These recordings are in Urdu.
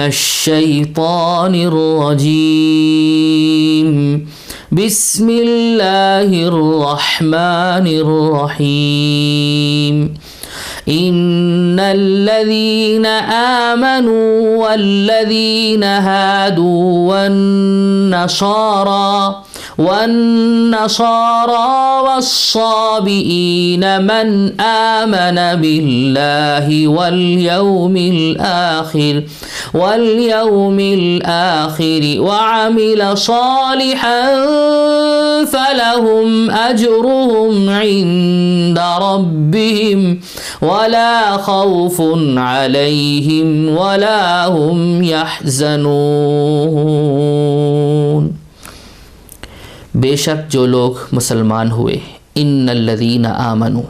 الشيطان الرجيم بسم الله الرحمن الرحيم إن الذين آمنوا والذين هادوا والنصارى والصابئين من آمن بالله واليوم الآخر وعمل صالحا فلهم أجرهم عند ربهم ولا خوف عليهم ولا هم يحزنون۔ بے شک جو لوگ مسلمان ہوئے، ان الذین آمنوا،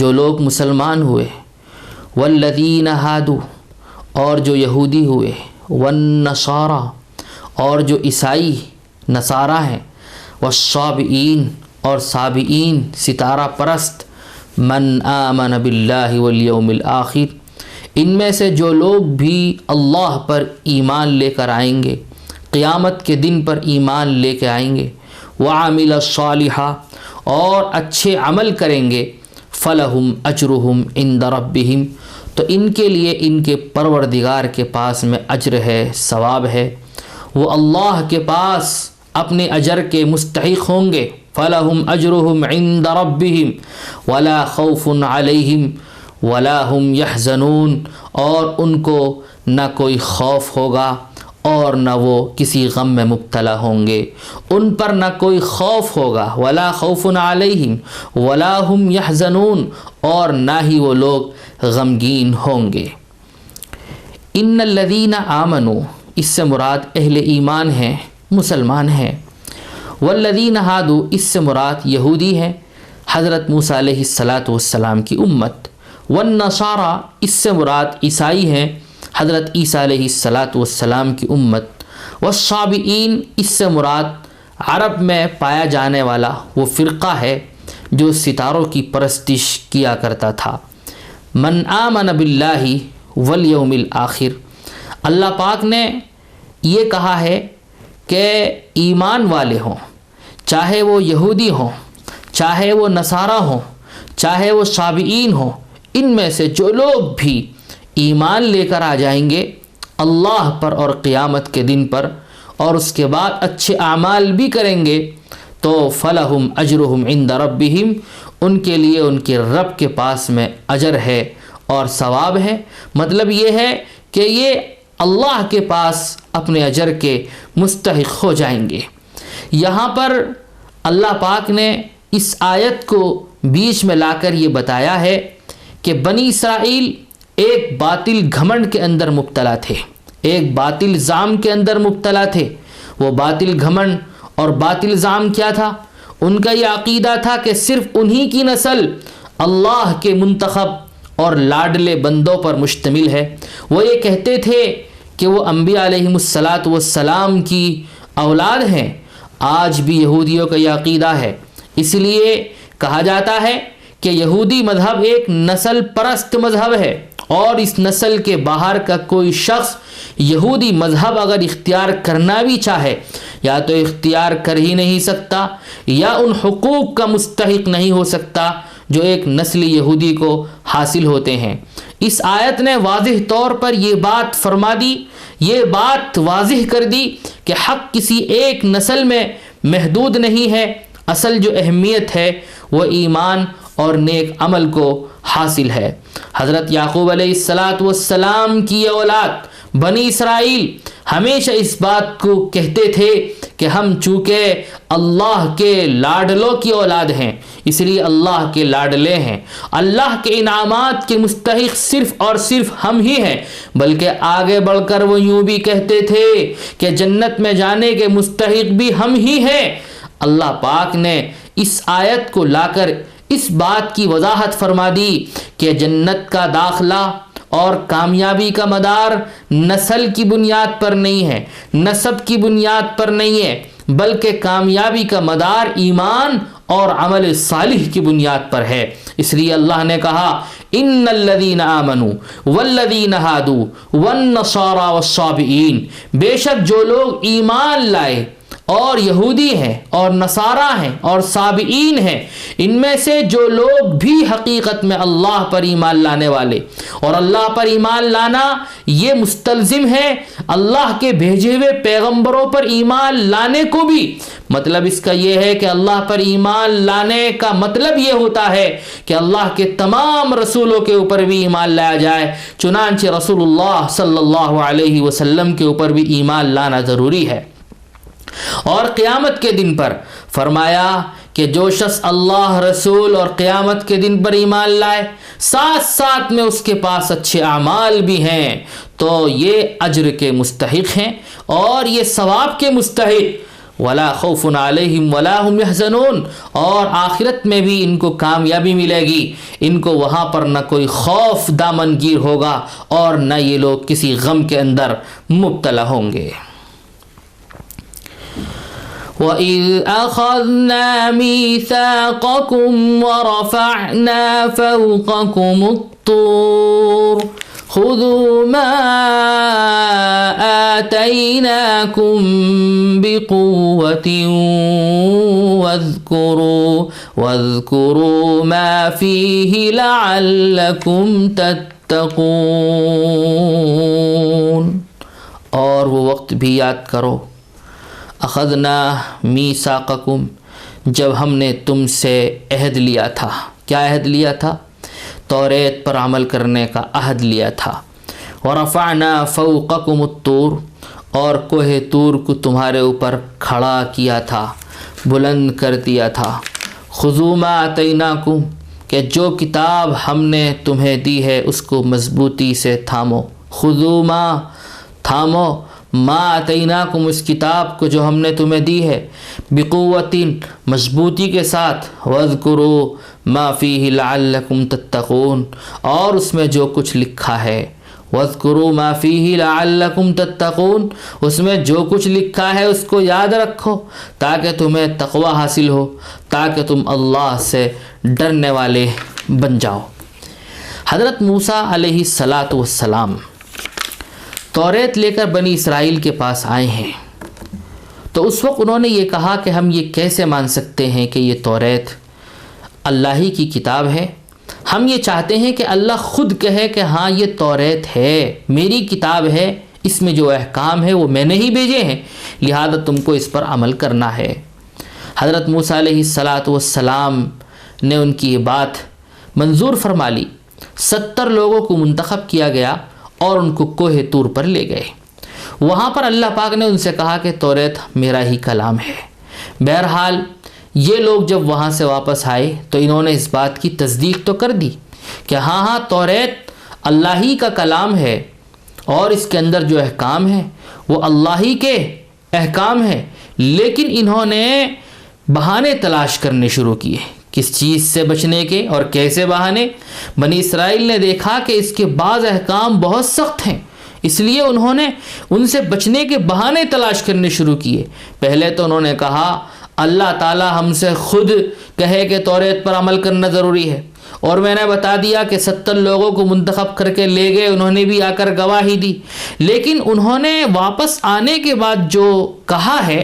جو لوگ مسلمان ہوئے، والذین ہادوا، اور جو یہودی ہوئے، والنصارى، اور جو عیسائی نصارہ ہیں، والصابئین، اور صابئین ستارہ پرست، من آمن باللہ والیوم الآخر، ان میں سے جو لوگ بھی اللہ پر ایمان لے کر آئیں گے، قیامت کے دن پر ایمان لے کے آئیں گے، وعمل صالحا، اور اچھے عمل کریں گے، فلہم اجرہم عند ربہم، تو ان کے لیے ان کے پروردگار کے پاس میں اجر ہے، ثواب ہے، وہ اللہ کے پاس اپنے اجر کے مستحق ہوں گے۔ فلہم اجرہم عند ربہم ولا خوف علیہم ولا هم یحزنون، اور ان کو نہ کوئی خوف ہوگا اور نہ وہ کسی غم میں مبتلا ہوں گے، ان پر نہ کوئی خوف ہوگا، ولا خوف علیہم ولا هم یحزنون، اور نہ ہی وہ لوگ غمگین ہوں گے۔ ان الذین آمنوا، اس سے مراد اہل ایمان ہیں، مسلمان ہیں۔ والذین ہادوا، اس سے مراد یہودی ہیں، حضرت موسیٰ علیہ السلام کی امت۔ والنصارى، اس سے مراد عیسائی ہیں، حضرت عیسیٰ علیہ السلام کی امت۔ والصابئین، اس سے مراد عرب میں پایا جانے والا وہ فرقہ ہے جو ستاروں کی پرستش کیا کرتا تھا۔ من آمن باللہ والیوم الآخر، اللہ پاک نے یہ کہا ہے کہ ایمان والے ہوں، چاہے وہ یہودی ہوں، چاہے وہ نصارہ ہوں، چاہے وہ صابئین ہوں، ان میں سے جو لوگ بھی ایمان لے کر آ جائیں گے اللہ پر اور قیامت کے دن پر، اور اس کے بعد اچھے اعمال بھی کریں گے، تو فلہم اجرہم عند ربہم، ان کے لیے ان کے رب کے پاس میں اجر ہے اور ثواب ہے۔ مطلب یہ ہے کہ یہ اللہ کے پاس اپنے اجر کے مستحق ہو جائیں گے۔ یہاں پر اللہ پاک نے اس آیت کو بیچ میں لا کر یہ بتایا ہے کہ بنی اسرائیل ایک باطل گھمنڈ کے اندر مبتلا تھے، ایک باطل ظام کے اندر مبتلا تھے۔ وہ باطل گھمنڈ اور باطل ظام کیا تھا؟ ان کا یہ عقیدہ تھا کہ صرف انہی کی نسل اللہ کے منتخب اور لاڈلے بندوں پر مشتمل ہے۔ وہ یہ کہتے تھے کہ وہ انبیاء علیہم السلام کی اولاد ہیں۔ آج بھی یہودیوں کا یہ عقیدہ ہے، اس لیے کہا جاتا ہے کہ یہودی مذہب ایک نسل پرست مذہب ہے، اور اس نسل کے باہر کا کوئی شخص یہودی مذہب اگر اختیار کرنا بھی چاہے، یا تو اختیار کر ہی نہیں سکتا، یا ان حقوق کا مستحق نہیں ہو سکتا جو ایک نسل یہودی کو حاصل ہوتے ہیں۔ اس آیت نے واضح طور پر یہ بات فرما دی، یہ بات واضح کر دی کہ حق کسی ایک نسل میں محدود نہیں ہے، اصل جو اہمیت ہے وہ ایمان اور نیک عمل کو حاصل ہے۔ حضرت یعقوب علیہ السلام کی اولاد بنی اسرائیل ہمیشہ اس بات کو کہتے تھے کہ ہم چونکہ اللہ کے لاڈلوں کی اولاد ہیں، اس لیے اللہ کے لاڈلے ہیں، اللہ کے انعامات کے مستحق صرف اور صرف ہم ہی ہیں۔ بلکہ آگے بڑھ کر وہ یوں بھی کہتے تھے کہ جنت میں جانے کے مستحق بھی ہم ہی ہیں۔ اللہ پاک نے اس آیت کو لا کر اس بات کی وضاحت فرما دی کہ جنت کا داخلہ اور کامیابی کا مدار نسل کی بنیاد پر نہیں ہے، نسب کی بنیاد پر نہیں ہے، بلکہ کامیابی کا مدار ایمان اور عمل صالح کی بنیاد پر ہے۔ اس لیے اللہ نے کہا ان الذین آمنوا والذین ہادوا والنصارى والصابئین، بے شک جو لوگ ایمان لائے اور یہودی ہیں اور نصارہ ہیں اور صابئین ہیں، ان میں سے جو لوگ بھی حقیقت میں اللہ پر ایمان لانے والے، اور اللہ پر ایمان لانا یہ مستلزم ہے اللہ کے بھیجے ہوئے پیغمبروں پر ایمان لانے کو بھی۔ مطلب اس کا یہ ہے کہ اللہ پر ایمان لانے کا مطلب یہ ہوتا ہے کہ اللہ کے تمام رسولوں کے اوپر بھی ایمان لایا جائے، چنانچہ رسول اللہ صلی اللہ علیہ وسلم کے اوپر بھی ایمان لانا ضروری ہے۔ اور قیامت کے دن پر فرمایا کہ جو شخص اللہ، رسول اور قیامت کے دن پر ایمان لائے، ساتھ ساتھ میں اس کے پاس اچھے اعمال بھی ہیں، تو یہ اجر کے مستحق ہیں اور یہ ثواب کے مستحق۔ ولا خوف علیہم ولا هم يحزنون، اور آخرت میں بھی ان کو کامیابی ملے گی، ان کو وہاں پر نہ کوئی خوف دامنگیر ہوگا اور نہ یہ لوگ کسی غم کے اندر مبتلا ہوں گے۔ وَإِذْ أَخَذْنَا مِيثَاقَكُمْ وَرَفَعْنَا فَوْقَكُمُ الطُّورَ خُذُوا مَا آتَيْنَاكُمْ بِقُوَّةٍ وَاذْكُرُوا مَا فِيهِ لَعَلَّكُمْ تَتَّقُونَ، اور وہ وقت بھی یاد کرو، اخذنا میثاقکم، جب ہم نے تم سے عہد لیا تھا۔ کیا عہد لیا تھا؟ توریت پر عمل کرنے کا عہد لیا تھا۔ ورفعنا فوقکم الطور، اور کوہ طور کو تمہارے اوپر کھڑا کیا تھا، بلند کر دیا تھا۔ خذوا ما آتیناکم، کہ جو کتاب ہم نے تمہیں دی ہے اس کو مضبوطی سے تھامو۔ خذوا ما، تھامو، ما آتیناکم، اس کتاب کو جو ہم نے تمہیں دی ہے، بقوتٍ، مضبوطی کے ساتھ، واذکروا ما فیہ لعلکم تتقون، اور اس میں جو کچھ لکھا ہے، واذکروا ما فیہ لعلکم تتقون، اس میں جو کچھ لکھا ہے اس کو یاد رکھو تاکہ تمہیں تقوی حاصل ہو، تاکہ تم اللہ سے ڈرنے والے بن جاؤ۔ حضرت موسیٰ علیہ السلام توریت لے کر بنی اسرائیل کے پاس آئے ہیں، تو اس وقت انہوں نے یہ کہا کہ ہم یہ کیسے مان سکتے ہیں کہ یہ توریت اللہ ہی کی کتاب ہے؟ ہم یہ چاہتے ہیں کہ اللہ خود کہے کہ ہاں یہ توریت ہے، میری کتاب ہے، اس میں جو احکام ہے وہ میں نے ہی بھیجے ہیں، لہذا تم کو اس پر عمل کرنا ہے۔ حضرت موسیٰ علیہ السلام نے ان کی یہ بات منظور فرما لی، 70 لوگوں کو منتخب کیا گیا اور ان کو کوہ طور پر لے گئے۔ وہاں پر اللہ پاک نے ان سے کہا کہ توریت میرا ہی کلام ہے۔ بہرحال یہ لوگ جب وہاں سے واپس آئے تو انہوں نے اس بات کی تصدیق تو کر دی کہ ہاں توریت اللہ ہی کا کلام ہے اور اس کے اندر جو احکام ہیں وہ اللہ ہی کے احکام ہیں، لیکن انہوں نے بہانے تلاش کرنے شروع کیے۔ کس چیز سے بچنے کے اور کیسے بہانے؟ بنی اسرائیل نے دیکھا کہ اس کے بعض احکام بہت سخت ہیں، اس لیے انہوں نے ان سے بچنے کے بہانے تلاش کرنے شروع کیے۔ پہلے تو انہوں نے کہا اللہ تعالی ہم سے خود کہے کہ توریت پر عمل کرنا ضروری ہے، اور میں نے بتا دیا کہ 70 لوگوں کو منتخب کر کے لے گئے، انہوں نے بھی آ کر گواہی دی، لیکن انہوں نے واپس آنے کے بعد جو کہا ہے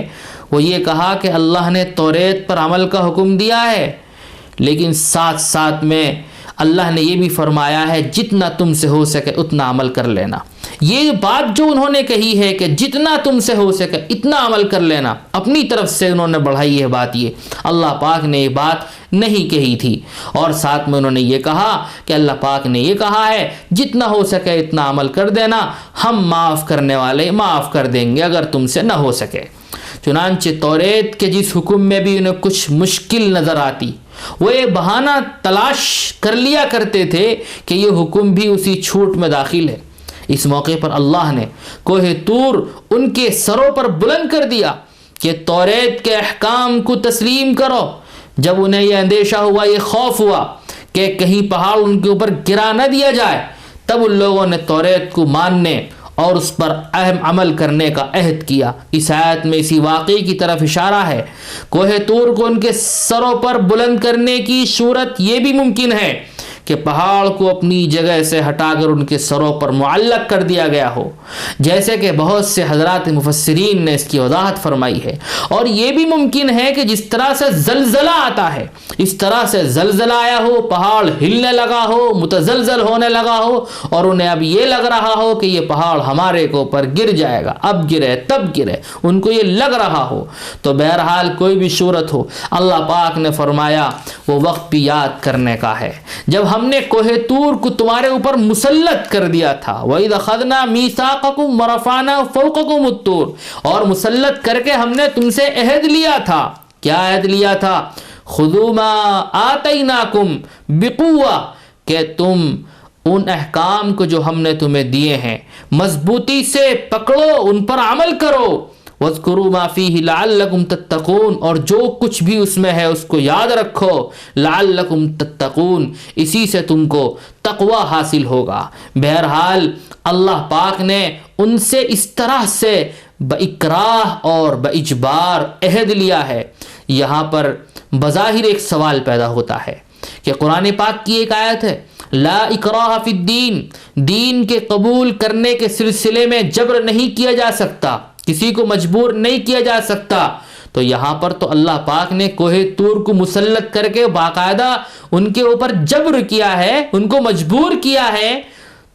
وہ یہ کہا کہ اللہ نے توریت پر عمل کا حکم دیا ہے، لیکن ساتھ ساتھ میں اللہ نے یہ بھی فرمایا ہے جتنا تم سے ہو سکے اتنا عمل کر لینا۔ یہ بات جو انہوں نے کہی ہے کہ جتنا تم سے ہو سکے اتنا عمل کر لینا، اپنی طرف سے انہوں نے بڑھائی ہے بات، یہ اللہ پاک نے یہ بات نہیں کہی تھی۔ اور ساتھ میں انہوں نے یہ کہا کہ اللہ پاک نے یہ کہا ہے جتنا ہو سکے اتنا عمل کر دینا، ہم معاف کرنے والے معاف کر دیں گے اگر تم سے نہ ہو سکے۔ چنانچہ توریت کے جس حکم میں بھی انہیں کچھ مشکل نظر آتی، وہ یہ بہانہ تلاش کر لیا کرتے تھے کہ یہ حکم بھی اسی چھوٹ میں داخل ہے۔ اس موقع پر اللہ نے کوہ طور ان کے سروں پر بلند کر دیا کہ توریت کے احکام کو تسلیم کرو۔ جب انہیں یہ اندیشہ ہوا، یہ خوف ہوا کہ کہیں پہاڑ ان کے اوپر گرا نہ دیا جائے، تب ان لوگوں نے توریت کو ماننے اور اس پر اہم عمل کرنے کا عہد کیا۔ اس آیت میں اسی واقعے کی طرف اشارہ ہے۔ کوہ طور کو ان کے سروں پر بلند کرنے کی صورت یہ بھی ممکن ہے کہ پہاڑ کو اپنی جگہ سے ہٹا کر ان کے سروں پر معلق کر دیا گیا ہو، جیسے کہ بہت سے حضرات مفسرین نے اس کی وضاحت فرمائی ہے۔ اور یہ بھی ممکن ہے کہ جس طرح سے زلزلہ آتا ہے اس طرح سے زلزلہ آیا ہو، پہاڑ ہلنے لگا ہو، متزلزل ہونے لگا ہو، اور انہیں اب یہ لگ رہا ہو کہ یہ پہاڑ ہمارے کے اوپر گر جائے گا، اب گرے تب گرے، ان کو یہ لگ رہا ہو۔ تو بہرحال کوئی بھی صورت ہو، اللہ پاک نے فرمایا وہ وقت بھی یاد کرنے کا ہے جب ہم نے کوہ طور کو تمہارے اوپر مسلط کر دیا تھا۔ وَإِذْ أَخَذْنَا مِيثَاقَكُمْ وَرَفَعْنَا فَوْقَكُمُ الطُّورَ، اور مسلط کر کے ہم نے تم سے عہد لیا تھا۔ کیا عہد لیا تھا؟ خُذُوا مَا آتَيْنَاكُمْ بِقُوَّةٍ، کہ تم ان احکام کو جو ہم نے تمہیں دیے ہیں مضبوطی سے پکڑو، ان پر عمل کرو۔ وَاذْكُرُوا مَا فِيهِ لَعَلَّكُمْ تَتَّقُونَ، اور جو کچھ بھی اس میں ہے اس کو یاد رکھو، لَعَلَّكُمْ تَتَّقُونَ، اسی سے تم کو تقوی حاصل ہوگا۔ بہرحال اللہ پاک نے ان سے اس طرح سے بإکراہ اور بإجبار عہد لیا ہے۔ یہاں پر بظاہر ایک سوال پیدا ہوتا ہے کہ قرآن پاک کی ایک آیت ہے لا اکراہ فی الدین، دین کے قبول کرنے کے سلسلے میں جبر نہیں کیا جا سکتا، کسی کو مجبور نہیں کیا جا سکتا۔ تو یہاں پر تو اللہ پاک نے کوہ طور کو مسلط کر کے باقاعدہ ان کے اوپر جبر کیا ہے، ان کو مجبور کیا ہے۔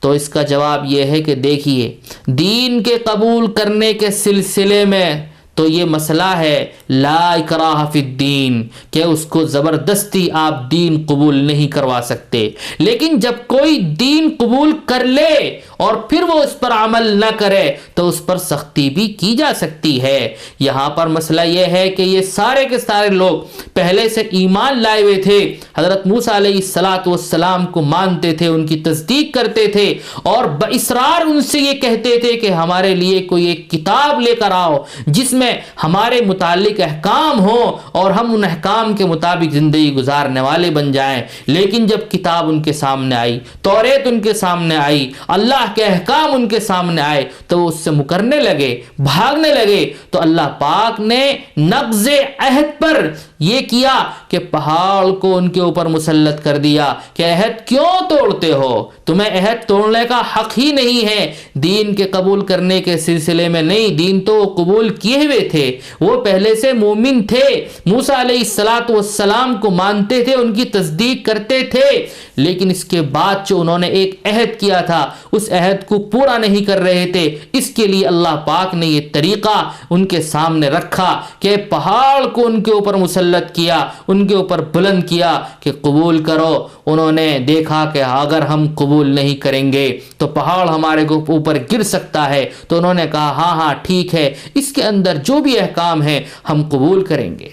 تو اس کا جواب یہ ہے کہ دیکھیے دین کے قبول کرنے کے سلسلے میں تو یہ مسئلہ ہے لا اکراہ فی الدین، کہ اس کو زبردستی آپ دین قبول نہیں کروا سکتے، لیکن جب کوئی دین قبول کر لے اور پھر وہ اس پر عمل نہ کرے تو اس پر سختی بھی کی جا سکتی ہے۔ یہاں پر مسئلہ یہ ہے کہ یہ سارے کے سارے لوگ پہلے سے ایمان لائے ہوئے تھے، حضرت موسیٰ علیہ السلام کو مانتے تھے، ان کی تصدیق کرتے تھے، اور باصرار ان سے یہ کہتے تھے کہ ہمارے لیے کوئی ایک کتاب لے کر آؤ جس میں ہمارے متعلق احکام ہوں اور ہم ان احکام کے مطابق زندگی گزارنے والے بن جائیں۔ لیکن جب کتاب ان کے سامنے آئی، توریت ان کے سامنے آئی، اللہ کے احکام ان کے سامنے آئے تو وہ اس سے مکرنے لگے، بھاگنے لگے۔ تو اللہ پاک نے نقض عہد پر یہ کیا کہ پہاڑ کو ان کے اوپر مسلط کر دیا کہ عہد کیوں توڑتے ہو، تمہیں عہد توڑنے کا حق ہی نہیں ہے۔ دین کے قبول کرنے کے سلسلے میں نہیں، دین تو قبول کیے ہوئے تھے، وہ پہلے سے مومن تھے، موسیٰ علیہ السلام کو مانتے تھے، ان کی تصدیق کرتے تھے، لیکن اس کے بعد جو انہوں نے ایک عہد کیا تھا اس عہد کو پورا نہیں کر رہے تھے۔ اس کے لیے اللہ پاک نے یہ طریقہ ان کے سامنے رکھا کہ پہاڑ کو ان کے اوپر مسلط کیا، ان کے اوپر بلند کیا کہ قبول کرو۔ انہوں نے دیکھا کہ اگر ہم قبول نہیں کریں گے تو پہاڑ ہمارے اوپر گر سکتا ہے، تو انہوں نے کہا ہاں ہاں ٹھیک ہے، اس کے اندر جو بھی احکام ہیں ہم قبول کریں گے۔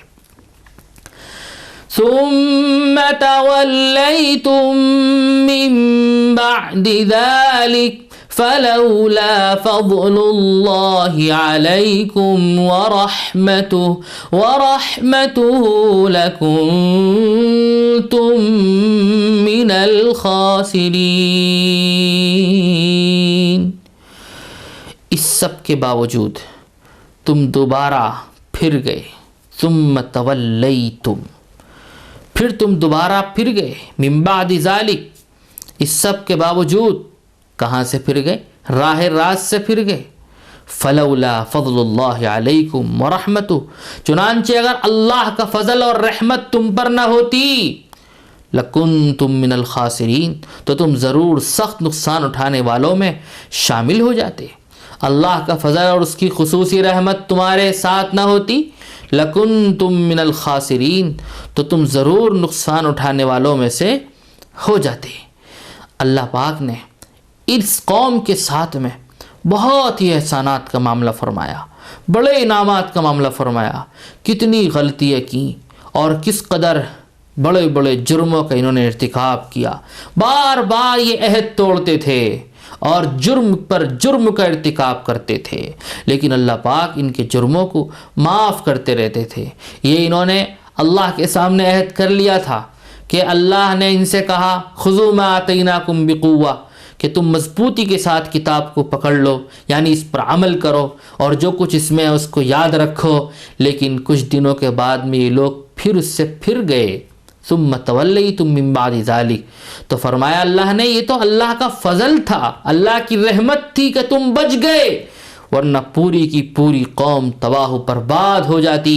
ثم تولیتم من بعد ذلك فلولا فضل اللہ علیکم ورحمته لکنتم من الخاسرین۔ اس سب کے باوجود تم دوبارہ پھر گئے، ثم تولیتم، پھر تم دوبارہ پھر گئے، من بعد ذالک، اس سب کے باوجود کہاں سے پھر گئے؟ راہ راست سے پھر گئے۔ فلولا فضل اللہ علیکم ورحمتہ، چنانچہ اگر اللہ کا فضل اور رحمت تم پر نہ ہوتی، لکنتم من الخاسرین، تو تم ضرور سخت نقصان اٹھانے والوں میں شامل ہو جاتے۔ اللہ کا فضل اور اس کی خصوصی رحمت تمہارے ساتھ نہ ہوتی، لکنتم من الخاسرین، تو تم ضرور نقصان اٹھانے والوں میں سے ہو جاتے۔ اللہ پاک نے اس قوم کے ساتھ میں بہت ہی احسانات کا معاملہ فرمایا، بڑے انعامات کا معاملہ فرمایا، کتنی غلطیاں کی اور کس قدر بڑے بڑے جرموں کا انہوں نے ارتکاب کیا، بار بار یہ عہد توڑتے تھے اور جرم پر جرم کا ارتکاب کرتے تھے، لیکن اللہ پاک ان کے جرموں کو معاف کرتے رہتے تھے۔ یہ انہوں نے اللہ کے سامنے عہد کر لیا تھا کہ اللہ نے ان سے کہا خذوا ما آتیناکم بقوہ، کہ کہ تم مضبوطی کے ساتھ کتاب کو پکڑ لو، یعنی اس پر عمل کرو اور جو کچھ اس میں ہے اس کو یاد رکھو، لیکن کچھ دنوں کے بعد میں یہ لوگ پھر اس سے پھر گئے۔ ثم تولیتم من بعد ذلک، تو فرمایا اللہ نے یہ تو اللہ کا فضل تھا، اللہ کی رحمت تھی کہ تم بچ گئے، ورنہ پوری کی پوری قوم تباہ و برباد ہو جاتی،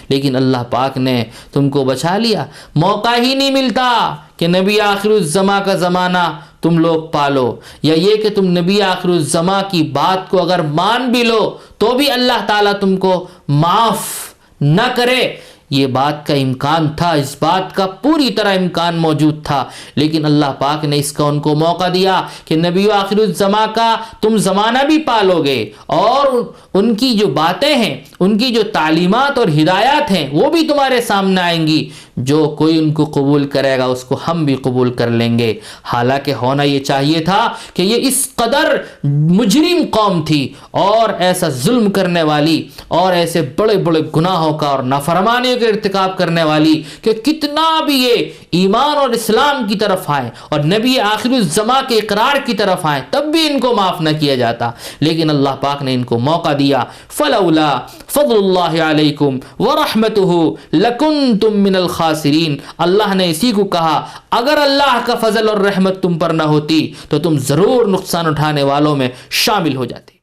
لیکن اللہ پاک نے تم کو بچا لیا۔ موقع ہی نہیں ملتا کہ نبی آخر الزماں کا زمانہ تم لوگ پالو، یا یہ کہ تم نبی آخر الزماں کی بات کو اگر مان بھی لو تو بھی اللہ تعالیٰ تم کو معاف نہ کرے۔ یہ بات کا امکان تھا، اس بات کا پوری طرح امکان موجود تھا، لیکن اللہ پاک نے اس کا ان کو موقع دیا کہ نبی آخر الزماں کا تم زمانہ بھی پالو گے، اور ان کی جو باتیں ہیں، ان کی جو تعلیمات اور ہدایات ہیں وہ بھی تمہارے سامنے آئیں گی۔ جو کوئی ان کو قبول کرے گا اس کو ہم بھی قبول کر لیں گے۔ حالانکہ ہونا یہ چاہیے تھا کہ یہ اس قدر مجرم قوم تھی اور ایسا ظلم کرنے والی اور ایسے بڑے بڑے گناہوں کا اور نافرمانیوں کے ارتکاب کرنے والی کہ کتنا بھی یہ ایمان اور اسلام کی طرف آئے اور نبی آخر الزماں کے اقرار کی طرف آئے تب بھی ان کو معاف نہ کیا جاتا، لیکن اللہ پاک نے ان کو موقع دیا۔ فلولا فضل اللہ علیکم ورحمتہ لکنتم من الخاسرین، اللہ نے اسی کو کہا اگر اللہ کا فضل اور رحمت تم پر نہ ہوتی تو تم ضرور نقصان اٹھانے والوں میں شامل ہو جاتے۔